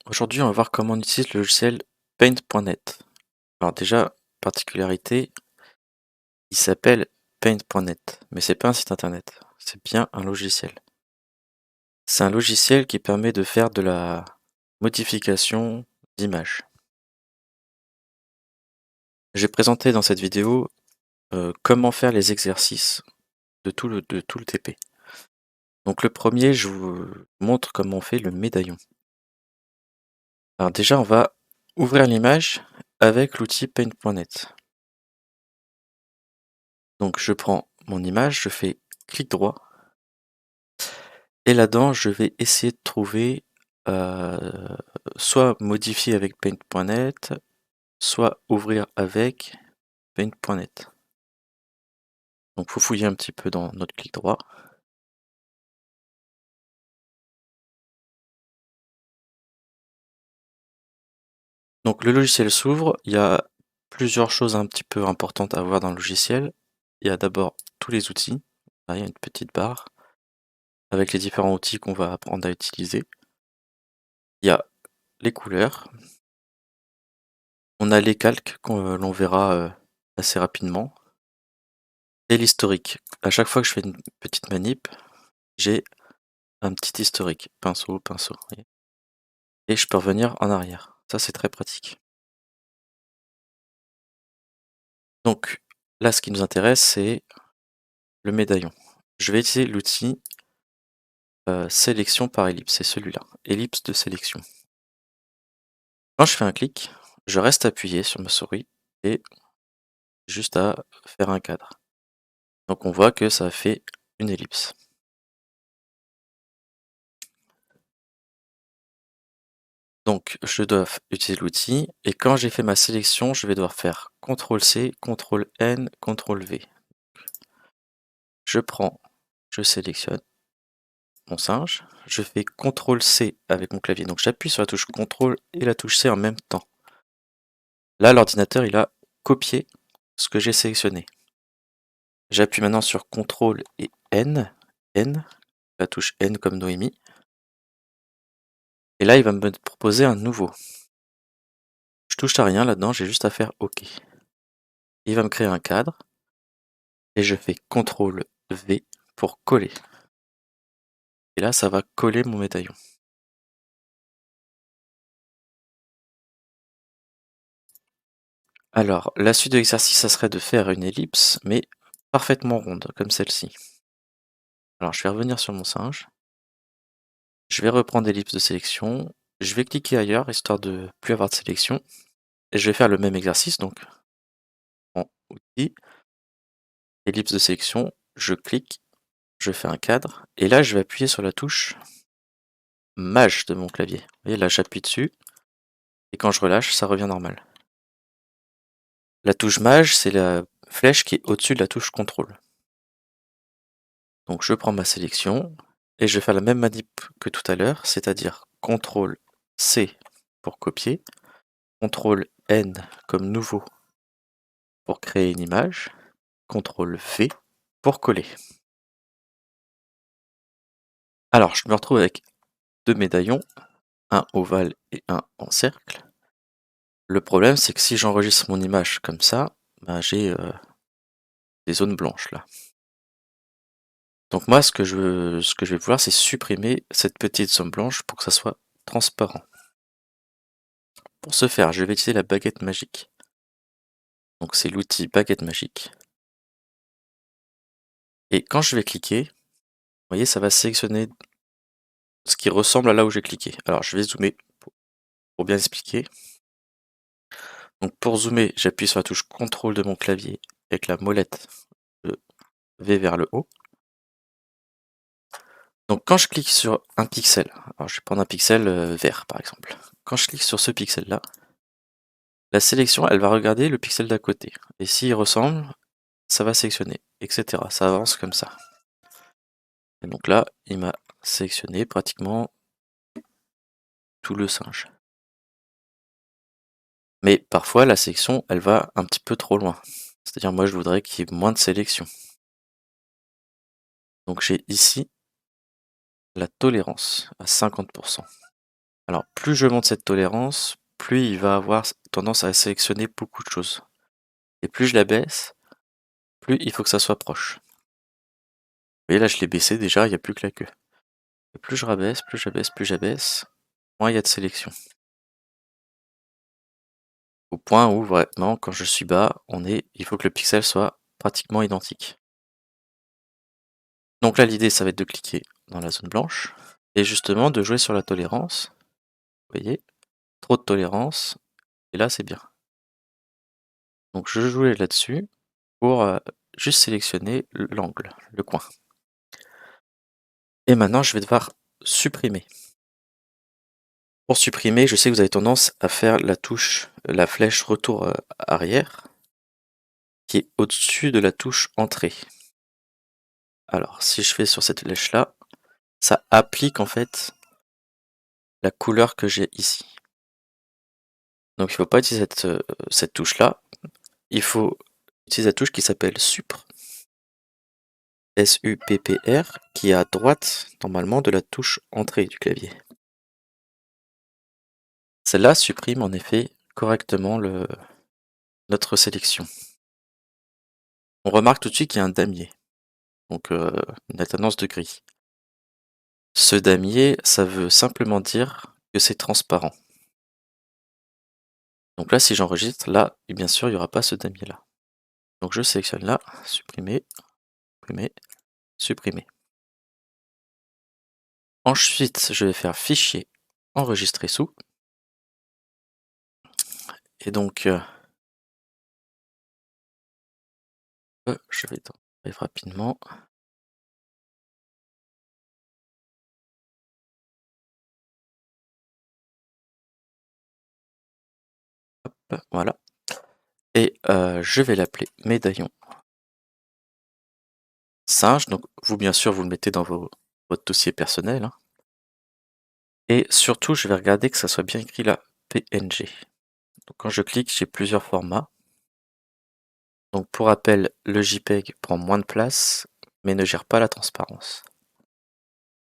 Aujourd'hui, on va voir comment on utilise le logiciel Paint.net. Alors déjà, particularité, il s'appelle Paint.net, mais c'est pas un site internet, c'est bien un logiciel. C'est un logiciel qui permet de faire de la modification d'images. J'ai présenté dans cette vidéo comment faire les exercices de tout le TP. Donc le premier, je vous montre comment on fait le médaillon. Alors déjà, on va ouvrir l'image avec l'outil Paint.net. Donc je prends mon image, je fais clic droit, et là-dedans je vais essayer de trouver soit modifier avec Paint.net, soit ouvrir avec Paint.net. Donc faut fouiller un petit peu dans notre clic droit. Donc le logiciel s'ouvre, il y a plusieurs choses un petit peu importantes à voir dans le logiciel. Il y a d'abord tous les outils. Là, il y a une petite barre avec les différents outils qu'on va apprendre à utiliser. Il y a les couleurs. On a les calques qu'on l'on verra assez rapidement. Et l'historique. À chaque fois que je fais une petite manip, j'ai un petit historique. Pinceau, pinceau. Vous voyez. Et je peux revenir en arrière. Ça, c'est très pratique. Donc là, ce qui nous intéresse, c'est le médaillon. Je vais utiliser l'outil sélection par ellipse. C'est celui-là. Ellipse de sélection. Quand je fais un clic, je reste appuyé sur ma souris et juste à faire un cadre. Donc on voit que ça fait une ellipse. Donc je dois utiliser l'outil et quand j'ai fait ma sélection, je vais devoir faire CTRL-C, CTRL-N, CTRL-V. Je prends, je sélectionne mon singe, je fais CTRL-C avec mon clavier. Donc j'appuie sur la touche CTRL et la touche C en même temps. Là, l'ordinateur, il a copié ce que j'ai sélectionné. J'appuie maintenant sur CTRL et N, la touche N comme Noémie. Et là, il va me proposer un nouveau. Je touche à rien là-dedans, j'ai juste à faire OK. Il va me créer un cadre et je fais CTRL-V pour coller. Et là, ça va coller mon médaillon. Alors, la suite de l'exercice, ça serait de faire une ellipse, mais parfaitement ronde, comme celle-ci. Alors, je vais revenir sur mon singe. Je vais reprendre l'ellipse de sélection. Je vais cliquer ailleurs, histoire de plus avoir de sélection. Et je vais faire le même exercice, donc en outil, ellipse de sélection, je clique, je fais un cadre, et là, je vais appuyer sur la touche Maj de mon clavier. Vous voyez, là, j'appuie dessus, et quand je relâche, ça revient normal. La touche Maj, c'est la flèche qui est au-dessus de la touche contrôle. Donc je prends ma sélection et je vais faire la même manip que tout à l'heure, c'est-à-dire CTRL-C pour copier, CTRL-N comme nouveau pour créer une image, CTRL-V pour coller. Alors je me retrouve avec deux médaillons, un ovale et un en cercle. Le problème c'est que si j'enregistre mon image comme ça, ben, j'ai des zones blanches là. Donc moi ce que je vais vouloir c'est supprimer cette petite zone blanche pour que ça soit transparent. Pour ce faire, je vais utiliser la baguette magique. Donc c'est l'outil baguette magique. Et quand je vais cliquer, vous voyez, ça va sélectionner ce qui ressemble à là où j'ai cliqué. Alors je vais zoomer pour bien expliquer. Donc pour zoomer, j'appuie sur la touche CTRL de mon clavier avec la molette de V vers le haut. Donc quand je clique sur un pixel, alors je vais prendre un pixel vert par exemple. Quand je clique sur ce pixel-là, la sélection, elle va regarder le pixel d'à côté. Et s'il ressemble, ça va sélectionner, etc. Ça avance comme ça. Et donc là, il m'a sélectionné pratiquement tout le singe. Mais parfois, la sélection, elle va un petit peu trop loin. C'est-à-dire, moi, je voudrais qu'il y ait moins de sélection. Donc j'ai ici la tolérance à 50%. Alors, plus je monte cette tolérance, plus il va avoir tendance à sélectionner beaucoup de choses. Et plus je la baisse, plus il faut que ça soit proche. Vous voyez là, je l'ai baissé déjà, il n'y a plus que la queue. Et plus je rabaisse, plus j'abaisse, plus j'abaisse, moins il y a de sélection. Au point où vraiment, quand je suis bas, il faut que le pixel soit pratiquement identique. Donc là, l'idée, ça va être de cliquer dans la zone blanche et justement de jouer sur la tolérance. Vous voyez, trop de tolérance, et là, c'est bien. Donc je jouais là-dessus pour juste sélectionner l'angle, le coin. Et maintenant, je vais devoir supprimer. Pour supprimer, je sais que vous avez tendance à faire la flèche retour arrière, qui est au-dessus de la touche entrée. Alors, si je fais sur cette flèche-là, ça applique en fait la couleur que j'ai ici. Donc il ne faut pas utiliser cette touche-là, il faut utiliser la touche qui s'appelle Supr, S-U-P-P-R, qui est à droite normalement de la touche entrée du clavier. Celle-là supprime en effet correctement notre sélection. On remarque tout de suite qu'il y a un damier, donc une alternance de gris. Ce damier, ça veut simplement dire que c'est transparent. Donc là, si j'enregistre, là, bien sûr, il n'y aura pas ce damier-là. Donc je sélectionne là, supprimer, supprimer, supprimer. Ensuite, je vais faire fichier, enregistrer sous. Et donc, je vais bref, rapidement. Hop, voilà. Et je vais l'appeler médaillon singe. Donc vous, bien sûr, vous le mettez dans votre dossier personnel, hein. Et surtout, je vais regarder que ça soit bien écrit là, PNG. Donc quand je clique, j'ai plusieurs formats. Donc pour rappel, le JPEG prend moins de place, mais ne gère pas la transparence.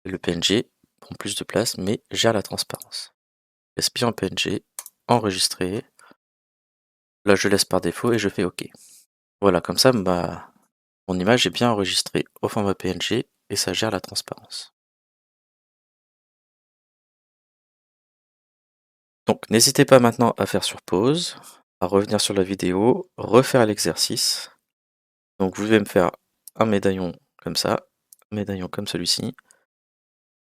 Le PNG prend plus de place, mais gère la transparence. Laisse bien en PNG, enregistrer. Là, je laisse par défaut et je fais OK. Voilà, comme ça, mon image est bien enregistrée au format PNG et ça gère la transparence. Donc, n'hésitez pas maintenant à faire sur pause, à revenir sur la vidéo, refaire l'exercice. Donc, vous devez me faire un médaillon comme ça, un médaillon comme celui-ci.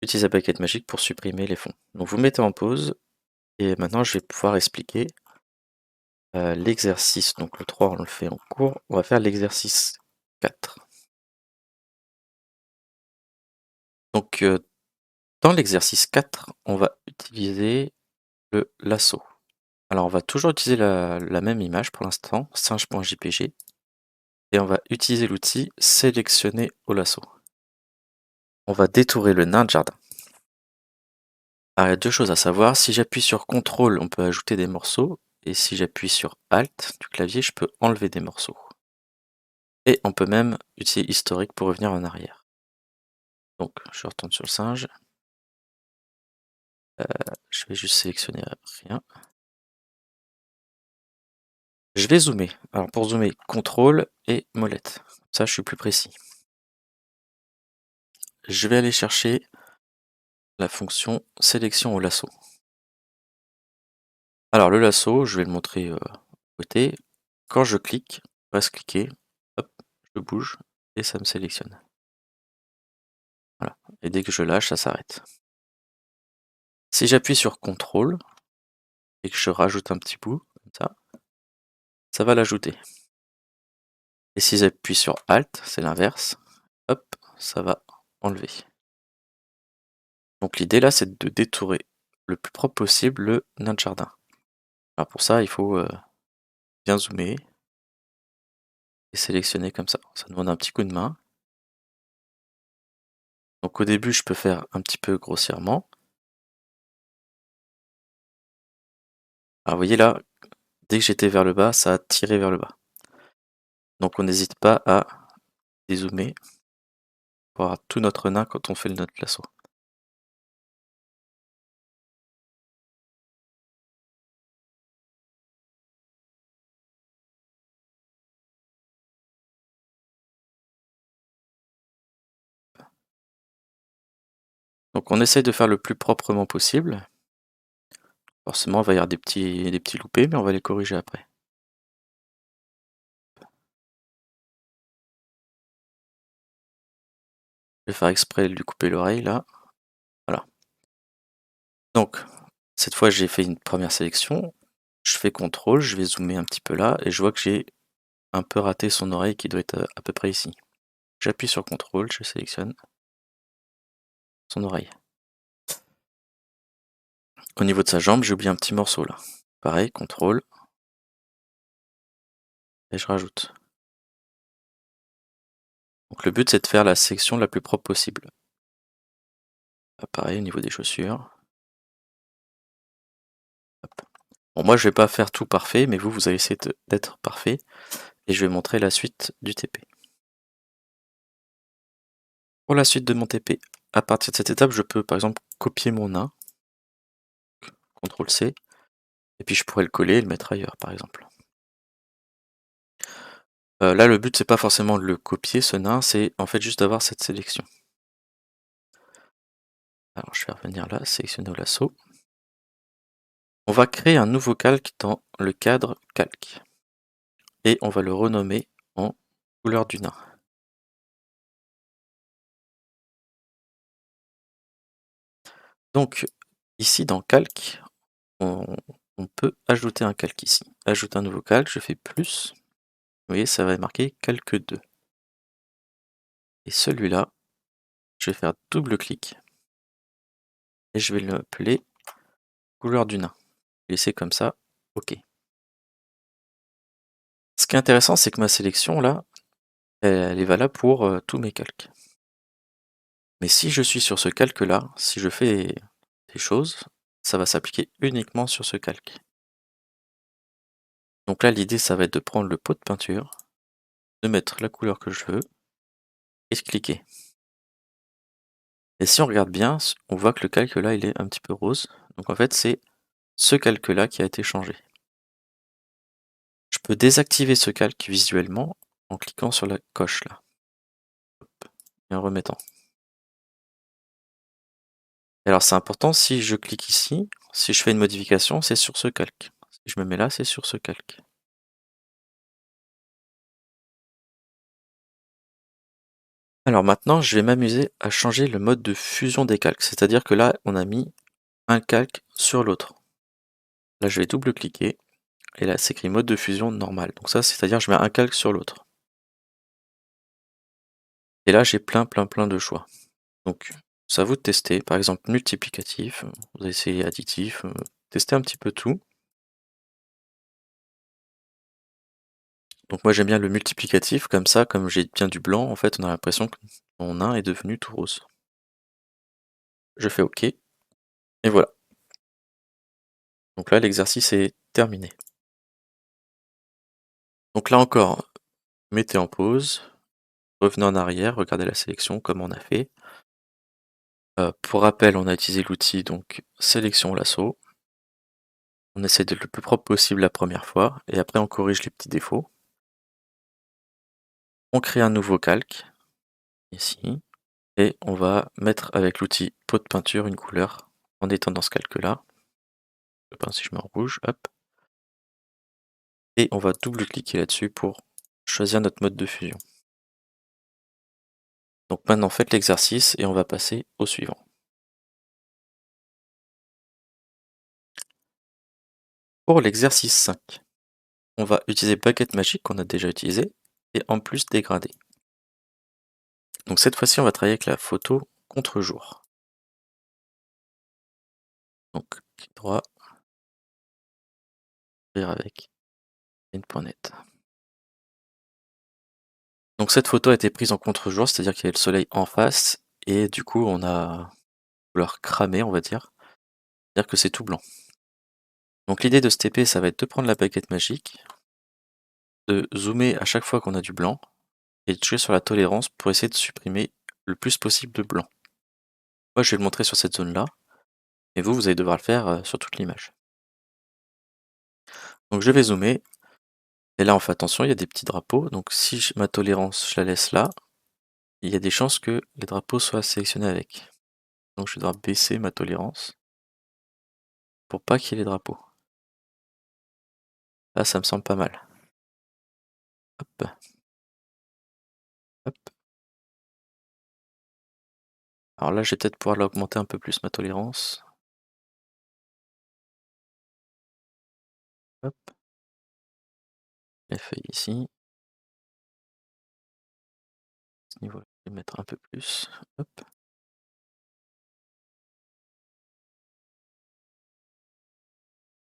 Utilisez la baguette magique pour supprimer les fonds. Donc, vous mettez en pause et maintenant, je vais pouvoir expliquer l'exercice. Donc, le 3, on le fait en cours. On va faire l'exercice 4. Donc, dans l'exercice 4, on va utiliser le lasso. Alors, on va toujours utiliser la même image pour l'instant, singe.jpg, et on va utiliser l'outil sélectionner au lasso. On va détourer le nain de jardin. Alors, il y a deux choses à savoir. Si j'appuie sur CTRL, on peut ajouter des morceaux, et si j'appuie sur ALT du clavier, je peux enlever des morceaux. Et on peut même utiliser historique pour revenir en arrière. Donc, je retourne sur le singe. Je vais juste sélectionner rien. Je vais zoomer. Alors pour zoomer, CTRL et molette. Ça, je suis plus précis. Je vais aller chercher la fonction sélection au lasso. Alors le lasso, je vais le montrer à côté. Quand je clique, je reste cliquer, hop, je bouge et ça me sélectionne. Voilà. Et dès que je lâche, ça s'arrête. Si j'appuie sur CTRL et que je rajoute un petit bout, comme ça va l'ajouter. Et si j'appuie sur ALT, c'est l'inverse, hop, ça va enlever. Donc l'idée là, c'est de détourer le plus propre possible le nain de jardin. Alors pour ça, il faut bien zoomer et sélectionner comme ça. Ça demande un petit coup de main. Donc au début, je peux faire un petit peu grossièrement. Alors vous voyez là, dès que j'étais vers le bas, ça a tiré vers le bas. Donc on n'hésite pas à dézoomer pour avoir tout notre nain quand on fait le notre lasso. Donc on essaye de faire le plus proprement possible. Forcément, il va y avoir des petits loupés, mais on va les corriger après. Je vais faire exprès de lui couper l'oreille là. Voilà. Donc, cette fois j'ai fait une première sélection. Je fais CTRL, je vais zoomer un petit peu là, et je vois que j'ai un peu raté son oreille qui doit être à peu près ici. J'appuie sur CTRL, je sélectionne son oreille. Au niveau de sa jambe, j'ai oublié un petit morceau là. Pareil, CTRL, et je rajoute. Donc le but c'est de faire la section la plus propre possible. Là, pareil au niveau des chaussures. Hop. Bon, moi je vais pas faire tout parfait, mais vous allez essayer d'être parfait, et je vais montrer la suite du TP. Pour la suite de mon TP, à partir de cette étape, je peux par exemple copier mon nain, CTRL C, et puis je pourrais le coller et le mettre ailleurs par exemple. Là le but c'est pas forcément de le copier ce nain, c'est en fait juste d'avoir cette sélection. Alors je vais revenir là, sélectionner au lasso. On va créer un nouveau calque dans le cadre calque. Et on va le renommer en couleur du nain. Donc ici dans calque, on, on peut ajouter un calque ici. Ajouter un nouveau calque, je fais plus. Vous voyez, ça va marquer calque 2. Et celui-là, je vais faire double clic. Et je vais l'appeler couleur du nain. Laisser comme ça, OK. Ce qui est intéressant, c'est que ma sélection là, elle est valable pour tous mes calques. Mais si je suis sur ce calque-là, si je fais des choses, ça va s'appliquer uniquement sur ce calque. Donc là, l'idée, ça va être de prendre le pot de peinture, de mettre la couleur que je veux, et de cliquer. Et si on regarde bien, on voit que le calque là, il est un petit peu rose. Donc en fait, c'est ce calque là qui a été changé. Je peux désactiver ce calque visuellement en cliquant sur la coche là, et en remettant. Et alors c'est important, si je clique ici, si je fais une modification, c'est sur ce calque. Si je me mets là, c'est sur ce calque. Alors maintenant, je vais m'amuser à changer le mode de fusion des calques. C'est-à-dire que là, on a mis un calque sur l'autre. Là, je vais double-cliquer, et là, c'est écrit mode de fusion normal. Donc ça, c'est-à-dire que je mets un calque sur l'autre. Et là, j'ai plein de choix. Donc, c'est à vous de tester. Par exemple, multiplicatif, vous allez essayer additif, tester un petit peu tout. Donc moi, j'aime bien le multiplicatif, comme ça, comme j'ai bien du blanc, en fait, on a l'impression que mon nain est devenu tout rose. Je fais OK, et voilà. Donc là, l'exercice est terminé. Donc là encore, mettez en pause, revenez en arrière, regardez la sélection comme on a fait. Pour rappel, on a utilisé l'outil donc sélection lasso. On essaie d'être le plus propre possible la première fois, et après on corrige les petits défauts. On crée un nouveau calque, ici, et on va mettre avec l'outil pot de peinture une couleur en étant dans ce calque-là. Je sais pas si je mets en rouge, hop. Et on va double-cliquer là-dessus pour choisir notre mode de fusion. Donc maintenant faites l'exercice et on va passer au suivant. Pour l'exercice 5, on va utiliser baguette magique qu'on a déjà utilisé, et en plus dégrader. Donc cette fois-ci, on va travailler avec la photo contre-jour. Donc clic droit, ouvrir avec N.net. Donc cette photo a été prise en contre-jour, c'est-à-dire qu'il y avait le soleil en face, et du coup on a couleur cramée, on va dire. C'est-à-dire que c'est tout blanc. Donc l'idée de ce TP, ça va être de prendre la baguette magique, de zoomer à chaque fois qu'on a du blanc, et de jouer sur la tolérance pour essayer de supprimer le plus possible de blanc. Moi je vais le montrer sur cette zone-là, et vous allez devoir le faire sur toute l'image. Donc je vais zoomer, et là on fait attention, il y a des petits drapeaux, donc si ma tolérance je la laisse là, il y a des chances que les drapeaux soient sélectionnés avec. Donc je dois baisser ma tolérance pour pas qu'il y ait les drapeaux. Là, ça me semble pas mal. Hop, hop. Alors là, je vais peut-être pouvoir l'augmenter un peu plus ma tolérance. Hop, les feuilles ici. Ce niveau-là, je vais mettre un peu plus. Hop.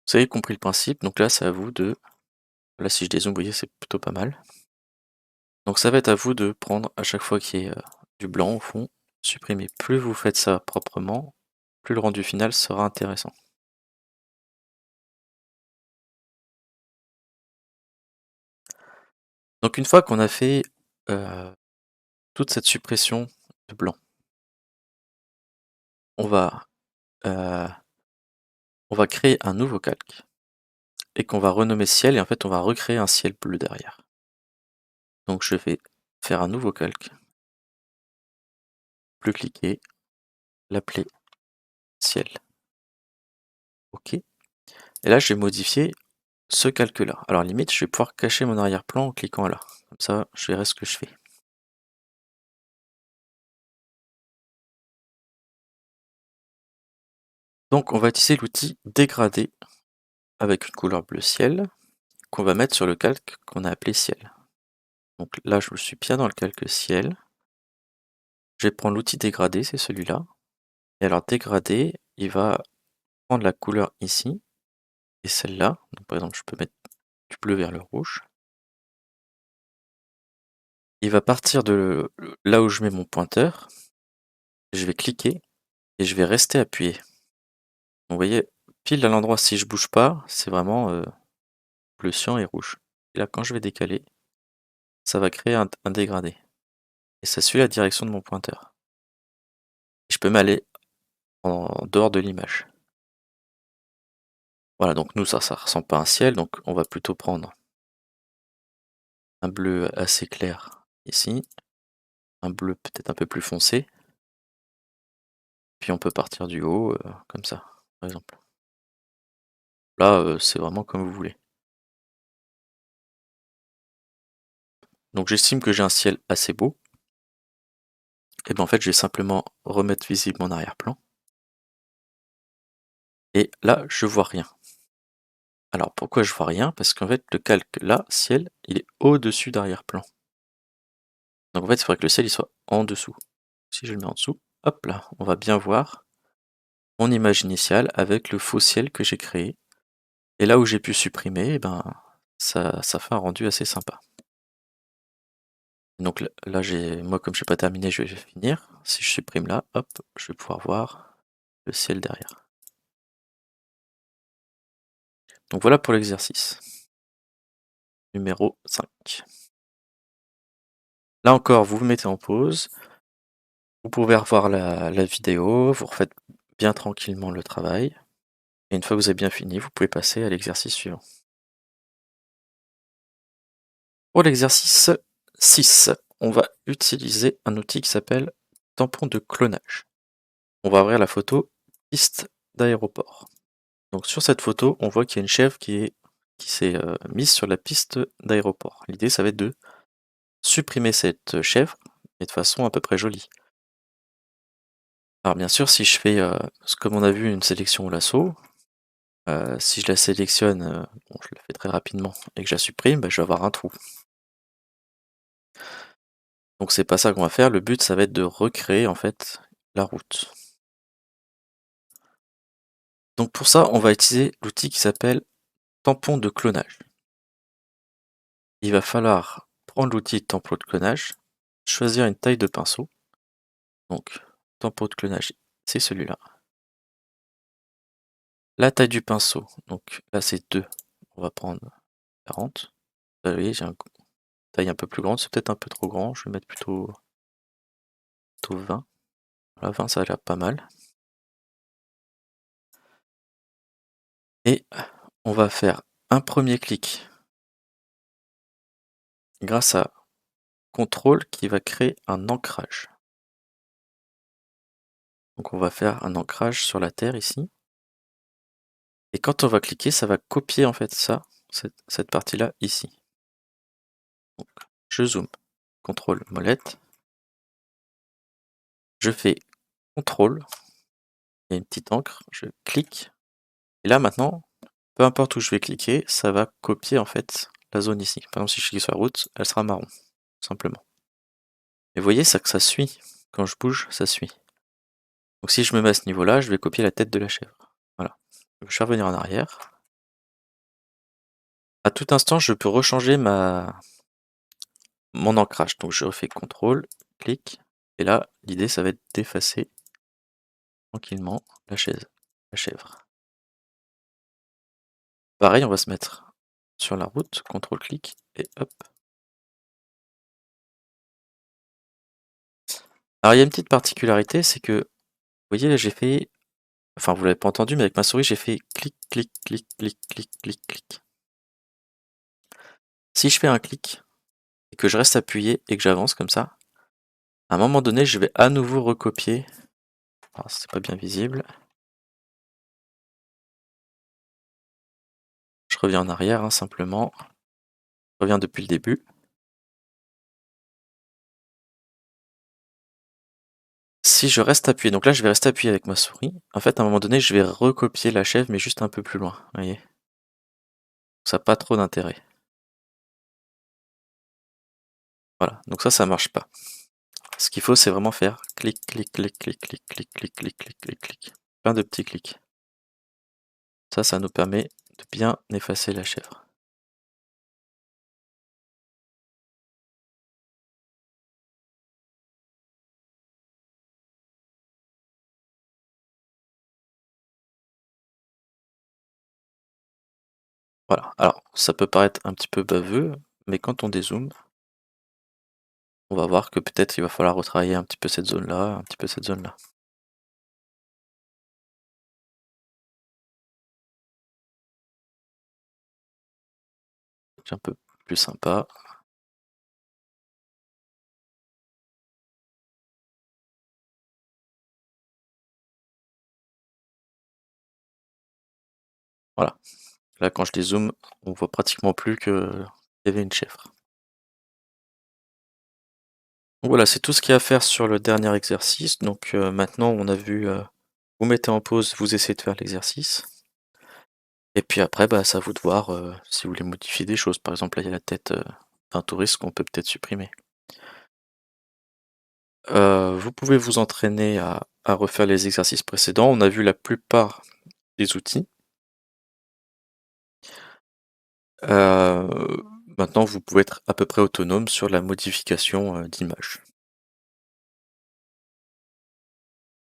Vous avez compris le principe, donc là, c'est à vous de... Là, si je dézoome, vous voyez, c'est plutôt pas mal. Donc ça va être à vous de prendre à chaque fois qu'il y ait du blanc au fond, supprimer. Plus vous faites ça proprement, plus le rendu final sera intéressant. Donc une fois qu'on a fait toute cette suppression de blanc, on va, euh, on va créer un nouveau calque et qu'on va renommer ciel et en fait on va recréer un ciel bleu derrière. Donc je vais faire un nouveau calque, plus cliquer, l'appeler ciel. OK. Et là je vais modifier ce calque-là. Alors limite je vais pouvoir cacher mon arrière-plan en cliquant là. Comme ça je verrai ce que je fais. Donc on va utiliser l'outil dégradé avec une couleur bleu ciel qu'on va mettre sur le calque qu'on a appelé ciel. Donc là je suis bien dans le calque ciel. Je vais prendre l'outil dégradé, c'est celui-là. Et alors dégradé, il va prendre la couleur ici et celle-là. Donc par exemple je peux mettre du bleu vers le rouge. Il va partir de là où je mets mon pointeur. Je vais cliquer et je vais rester appuyé. Donc, vous voyez, pile à l'endroit si je bouge pas, c'est vraiment bleu cyan et rouge. Et là quand je vais décaler, ça va créer un dégradé. Et ça suit la direction de mon pointeur. Je peux m'aller en dehors de l'image. Voilà, donc nous ça ressemble pas à un ciel, donc on va plutôt prendre un bleu assez clair ici, un bleu peut-être un peu plus foncé, puis on peut partir du haut, comme ça, par exemple. Là, c'est vraiment comme vous voulez. Donc j'estime que j'ai un ciel assez beau, et ben en fait je vais simplement remettre visible mon arrière-plan, et là je vois rien. Alors pourquoi je vois rien? Parce qu'en fait le calque là, ciel, il est au-dessus d'arrière-plan. Donc en fait il faudrait que le ciel il soit en dessous. Si je le mets en dessous, hop là, on va bien voir mon image initiale avec le faux ciel que j'ai créé. Et là où j'ai pu supprimer, eh ben, ça fait un rendu assez sympa. Donc là, moi comme je n'ai pas terminé, je vais finir. Si je supprime là, hop, je vais pouvoir voir le ciel derrière. Donc voilà pour l'exercice numéro 5. Là encore, vous vous mettez en pause. Vous pouvez revoir la vidéo, vous refaites bien tranquillement le travail. Et une fois que vous avez bien fini, vous pouvez passer à l'exercice suivant. Pour l'exercice 6, on va utiliser un outil qui s'appelle tampon de clonage. On va ouvrir la photo piste d'aéroport. Donc sur cette photo, on voit qu'il y a une chèvre qui s'est mise sur la piste d'aéroport. L'idée, ça va être de supprimer cette chèvre, mais de façon à peu près jolie. Alors bien sûr, si je fais, comme on a vu, une sélection au lasso, si je la sélectionne, bon, je le fais très rapidement, et que je la supprime, bah, je vais avoir un trou. Donc c'est pas ça qu'on va faire, le but ça va être de recréer en fait la route. Donc pour ça, on va utiliser l'outil qui s'appelle tampon de clonage. Il va falloir prendre l'outil tampon de clonage, choisir une taille de pinceau. Donc tampon de clonage, c'est celui-là. La taille du pinceau, donc là c'est 2, on va prendre 40. Vous voyez, j'ai une taille un peu plus grande, c'est peut-être un peu trop grand, je vais mettre plutôt 20. Voilà, 20 ça a l'air pas mal. Et on va faire un premier clic grâce à CTRL qui va créer un ancrage. Donc on va faire un ancrage sur la terre ici. Et quand on va cliquer, ça va copier en fait ça, cette partie-là ici. Donc je zoome, CTRL molette, je fais CTRL, il y a une petite encre, je clique, et là maintenant, peu importe où je vais cliquer, ça va copier en fait la zone ici. Par exemple, si je clique sur la route, elle sera marron, tout simplement. Et vous voyez ça que ça suit. Quand je bouge, ça suit. Donc si je me mets à ce niveau-là, je vais copier la tête de la chèvre. Voilà. Donc, je vais revenir en arrière. À tout instant, je peux rechanger mon ancrage. Donc je refais CTRL, clic, et là, l'idée, ça va être d'effacer tranquillement la chèvre. Pareil, on va se mettre sur la route, CTRL, clic, et hop. Alors il y a une petite particularité, c'est que, vous voyez là, j'ai fait, enfin vous l'avez pas entendu, mais avec ma souris, j'ai fait clic, clic, clic, clic, clic, clic, clic. Si je fais un clic, et que je reste appuyé, et que j'avance comme ça, à un moment donné, je vais à nouveau recopier. Alors, c'est pas bien visible. Je reviens en arrière, hein, simplement. Je reviens depuis le début. Si je reste appuyé, donc là je vais rester appuyé avec ma souris. En fait, à un moment donné, je vais recopier la chèvre, mais juste un peu plus loin. Vous voyez? Ça n'a pas trop d'intérêt. Voilà, donc ça marche pas. Ce qu'il faut, c'est vraiment faire clic, clic, clic, clic, clic, clic, clic, clic, clic, clic, clic. Plein de petits clics. Ça nous permet de bien effacer la chèvre. Voilà, alors ça peut paraître un petit peu baveux, mais quand on dézoome, on va voir que peut-être il va falloir retravailler un petit peu cette zone-là, un petit peu cette zone-là. C'est un peu plus sympa. Voilà. Là, quand je dézoome, on voit pratiquement plus qu'il y avait une chèvre. Donc voilà, c'est tout ce qu'il y a à faire sur le dernier exercice. Donc maintenant, on a vu, vous mettez en pause, vous essayez de faire l'exercice. Et puis après, bah, c'est à vous de voir si vous voulez modifier des choses. Par exemple, là, il y a la tête d'un touriste qu'on peut peut-être supprimer. Vous pouvez vous entraîner à refaire les exercices précédents. On a vu la plupart des outils. Maintenant, vous pouvez être à peu près autonome sur la modification d'images.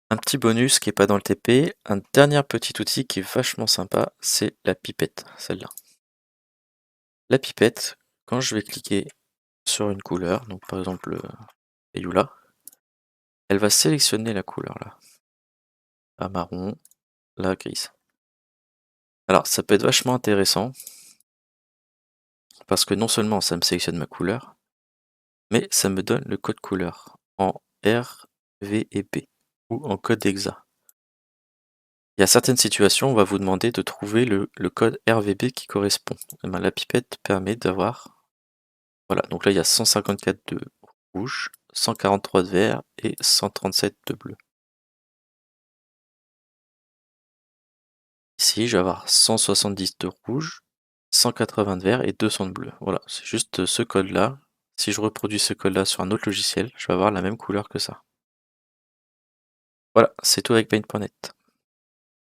Un petit bonus qui est pas dans le TP, un dernier petit outil qui est vachement sympa, c'est la pipette, celle-là. La pipette, quand je vais cliquer sur une couleur, donc par exemple Ayula, elle va sélectionner la couleur là. La marron, la grise. Alors ça peut être vachement intéressant, parce que non seulement ça me sélectionne ma couleur, mais ça me donne le code couleur en R, V et P, ou en code hexa. Il y a certaines situations, on va vous demander de trouver le code RVB qui correspond. Et ben, la pipette permet d'avoir. Voilà, donc là il y a 154 de rouge, 143 de vert et 137 de bleu. Ici, je vais avoir 170 de rouge, 180 de vert et 200 de bleu. Voilà, c'est juste ce code-là. Si je reproduis ce code-là sur un autre logiciel, je vais avoir la même couleur que ça. Voilà, c'est tout avec Paint.net.